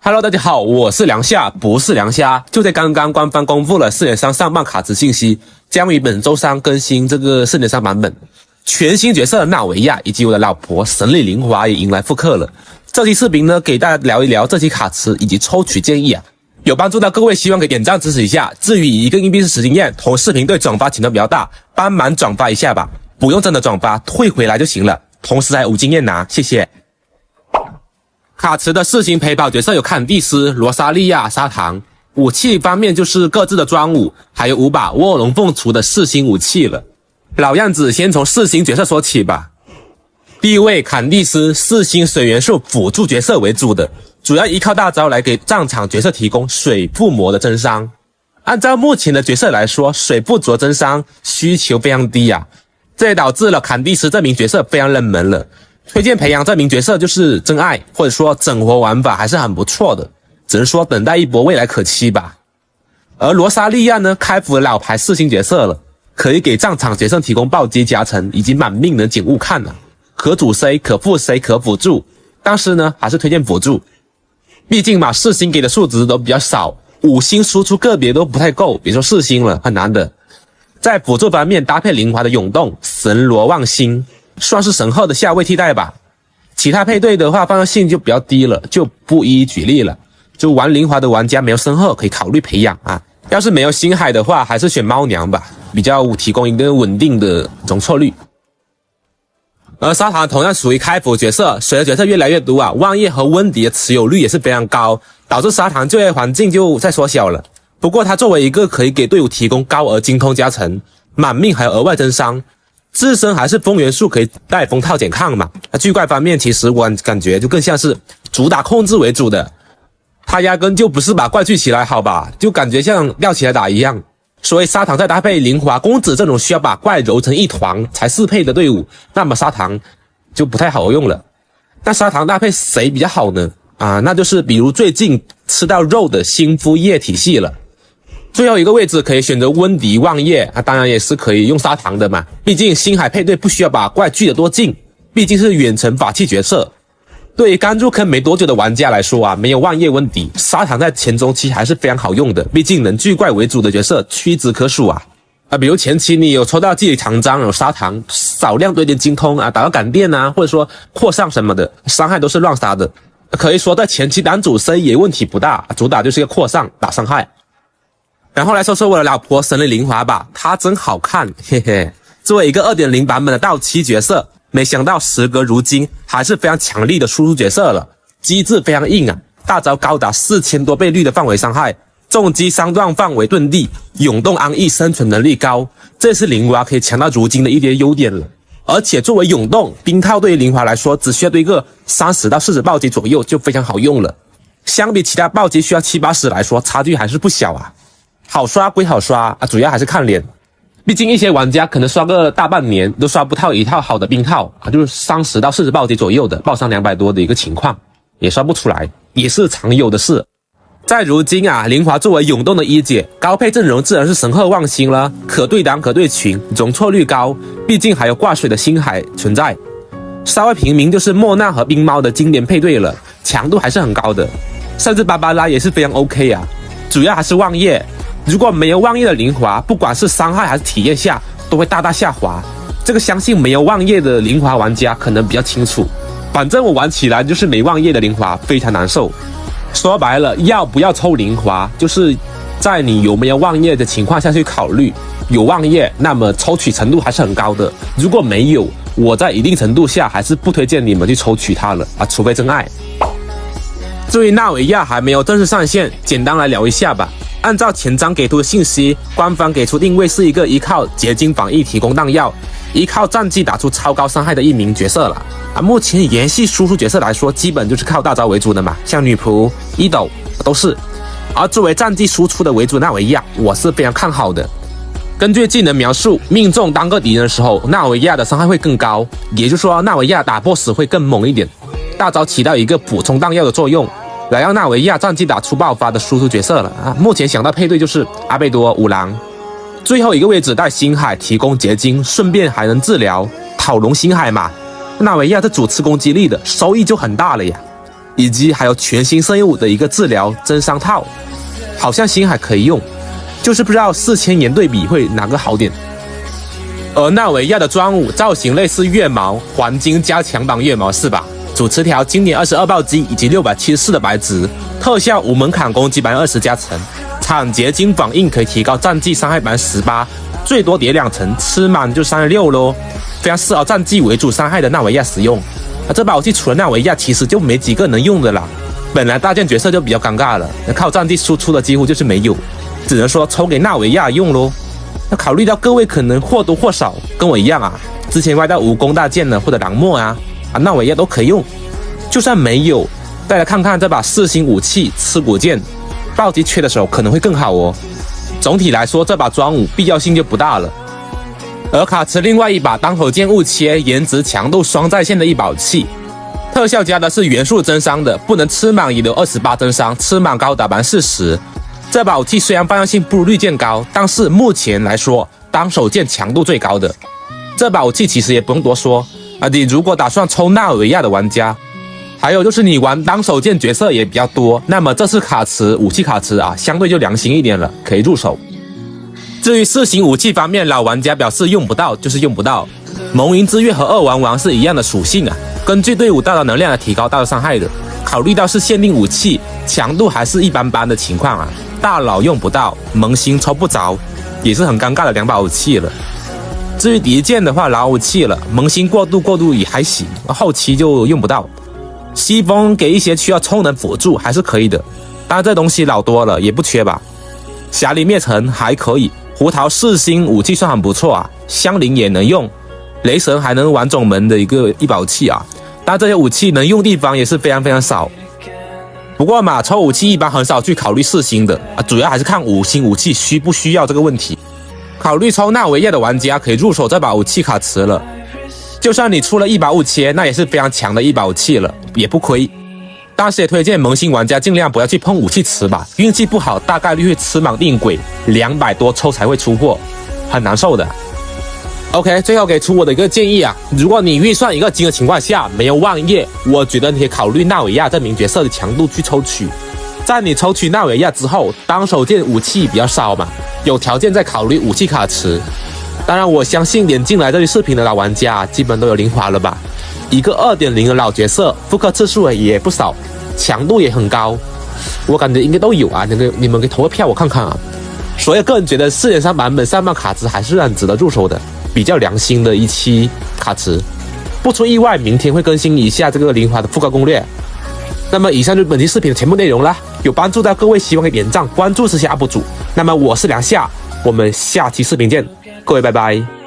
Hello， 大家好，我是梁夏，不是梁虾。就在刚刚，官方公布了4.3上半卡池信息，将于本周三更新这个4.3版本。全新角色纳维亚以及我的老婆神力灵华也迎来复刻了。这期视频呢，给大家聊一聊这期卡池以及抽取建议啊，有帮助到各位，希望给点赞支持一下。至于一个硬币是10经验，同视频对转发请的比较大，帮忙转发一下吧，不用真的转发，退回来就行了。同时还有5经验拿，谢谢。卡池的4星陪跑角色有坎蒂斯、罗莎莉亚、砂糖。武器方面就是各自的专武，还有5把卧龙凤雏的4星武器了。老样子，先从4星角色说起吧。第一位坎蒂斯，4星水元素辅助角色为主的，主要依靠大招来给战场角色提供水附魔的增伤。按照目前的角色来说，水附着增伤需求非常低啊，这也导致了坎蒂斯这名角色非常冷门了。推荐培养这名角色就是真爱，或者说整活玩法还是很不错的，只能说等待一波未来可期吧。而罗莎莉亚呢，开服了老牌4星角色了，可以给战场角色提供暴击加成以及满命能捡物看啊，可主 C 可副 C 可辅助，但是呢还是推荐辅助，毕竟嘛4星给的数值都比较少，5星输出个别都不太够，比如说4星了很难的。在辅助方面搭配灵华的涌动、神罗望星，算是神鹤的下位替代吧。其他配对的话方向性就比较低了，就不一一举例了。就玩灵华的玩家没有神鹤可以考虑培养啊，要是没有星海的话还是选猫娘吧，比较提供一个稳定的容错率。而砂糖同样属于开服角色，随着角色越来越多啊，望叶和温迪的持有率也是非常高，导致砂糖就业环境就在缩小了。不过它作为一个可以给队伍提供高额精通加成、满命还有额外增伤，自身还是风元素可以带风套减抗嘛。巨怪方面其实我感觉就更像是主打控制为主的，它压根就不是把怪聚起来好吧，就感觉像吊起来打一样。所以砂糖再搭配灵华公子这种需要把怪揉成一团才适配的队伍，那么砂糖就不太好用了。那砂糖搭配谁比较好呢？那就是比如最近吃到肉的新夫叶体系了。最后一个位置可以选择温迪望叶，当然也是可以用砂糖的嘛，毕竟星海配对不需要把怪聚得多近，毕竟是远程法器角色。对于刚入坑没多久的玩家来说没有望叶温迪，砂糖在前中期还是非常好用的，毕竟能聚怪为主的角色屈指可数啊。比如前期你有抽到记忆长章，有砂糖，少量堆点精通打到感电或者说扩散什么的，伤害都是乱杀的，可以说在前期单主 C 也问题不大，主打就是一个扩散打伤害。然后来说说我的老婆神力灵华吧，她真好看，嘿嘿。作为一个 2.0 版本的到期角色，没想到时隔如今还是非常强力的输出角色了，机制非常硬大招高达4000多倍率的范围伤害，重击3段范围遁地，涌动安逸生存能力高，这是灵华可以强到如今的一点优点了。而且作为涌动冰套，对于灵华来说只需要堆个30到40暴击左右就非常好用了，相比其他暴击需要70-80来说差距还是不小好刷归好刷主要还是看脸，毕竟一些玩家可能刷个大半年都刷不到一套好的冰套就是30到40暴击左右的爆伤200多的一个情况，也刷不出来，也是常有的事。在如今灵华作为涌动的一姐，高配阵容自然是神鹤望星了，可对单可对群，容错率高，毕竟还有挂水的星海存在。稍微平民就是莫娜和冰猫的经典配对了，强度还是很高的，甚至芭芭拉也是非常 OK主要还是望叶，如果没有望叶的灵华，不管是伤害还是体验下都会大大下滑，这个相信没有望叶的灵华玩家可能比较清楚，反正我玩起来就是没望叶的灵华非常难受。说白了，要不要抽灵华就是在你有没有望叶的情况下去考虑，有望叶那么抽取程度还是很高的，如果没有，我在一定程度下还是不推荐你们去抽取它了除非真爱。至于纳维亚还没有正式上线，简单来聊一下吧。按照前章给出的信息，官方给出定位是一个依靠结晶防疫提供弹药，依靠战绩打出超高伤害的一名角色了目前延续输出角色来说，基本就是靠大招为主的嘛，像女仆、一斗都是。而作为战绩输出的为主纳维亚，我是非常看好的。根据技能描述，命中单个敌人的时候，纳维亚的伤害会更高，也就是说纳维亚打 BOSS 会更猛一点，大招起到一个补充弹药的作用，来让纳维亚战绩打出爆发的输出角色了目前想到配对就是阿贝多、五郎，最后一个位置带星海提供结晶，顺便还能治疗讨龙星海嘛，纳维亚是主吃攻击力的，收益就很大了呀。以及还有全新圣物的一个治疗增伤套，好像新还可以用，就是不知道4000元对比会哪个好点。而纳维亚的专武造型类似月毛，黄金加强版月毛是吧？主词条经典22暴击以及674的白值，特效无门槛攻击20%加成，产结晶反应可以提高战绩伤害18%，最多叠2层，吃满就36咯，非常适合战绩为主伤害的纳维亚使用。这把武器除了纳维亚，其实就没几个能用的啦。本来大剑角色就比较尴尬了，靠战绩输出的几乎就是没有，只能说抽给纳维亚用咯。那考虑到各位可能或多或少跟我一样啊，之前歪到蜈蚣大剑呢，或者蓝墨啊，纳维亚都可以用。就算没有，再来看看这把4星武器刺骨剑，暴击缺的时候可能会更好哦。总体来说，这把专武必要性就不大了。而卡池另外一把当头剑误切，颜值强度双在线的一把武器，特效加的是元素增伤的，不能吃满也留28增伤，吃满高达40%。这把武器虽然泛用性不如绿剑高，但是目前来说当手剑强度最高的。这把武器其实也不用多说啊，你如果打算抽纳维亚的玩家，还有就是你玩当手剑角色也比较多，那么这次卡池武器卡池啊，相对就良心一点了，可以入手。至于4星武器方面，老玩家表示用不到就是用不到。蒙云之月和2王王是一样的属性啊，根据队伍大的能量来提高大的伤害的。考虑到是限定武器，强度还是一般般的情况啊，大佬用不到，萌新抽不着，也是很尴尬的2把武器了。至于敌剑的话，老武器了，萌新过渡也还行，后期就用不到。西风给一些需要充能辅助还是可以的，但这东西老多了也不缺吧。侠灵灭尘还可以，胡桃4星武器算很不错啊，香菱也能用，雷神还能玩总门的一把武器啊，但这些武器能用地方也是非常非常少。不过嘛，抽武器一般很少去考虑4星的啊，主要还是看5星武器需不需要这个问题。考虑抽纳维亚的玩家可以入手这把武器卡池了，就算你出了一把误切，那也是非常强的一把武器了，也不亏。但是也推荐萌新玩家尽量不要去碰武器池吧，运气不好大概率会吃满定鬼，200多抽才会出货，很难受的。OK， 最后给出我的一个建议啊，如果你预算一个金的情况下没有望叶，我觉得你可以考虑纳维亚这名角色的强度去抽取。在你抽取纳维亚之后，当手剑武器比较少嘛，有条件再考虑武器卡池。当然我相信点进来这些视频的老玩家基本都有灵华了吧，一个 2.0 的老角色，复刻次数也不少，强度也很高，我感觉应该都有啊，你们给投个票我看看啊。所以个人觉得4.3版本上半卡池还是很值得入手的，比较良心的一期卡池。不出意外，明天会更新一下这个灵华的复刻攻略。那么以上就是本期视频的全部内容啦，有帮助到各位希望可以点赞关注这些 UP 主。那么我是梁夏，我们下期视频见，各位拜拜。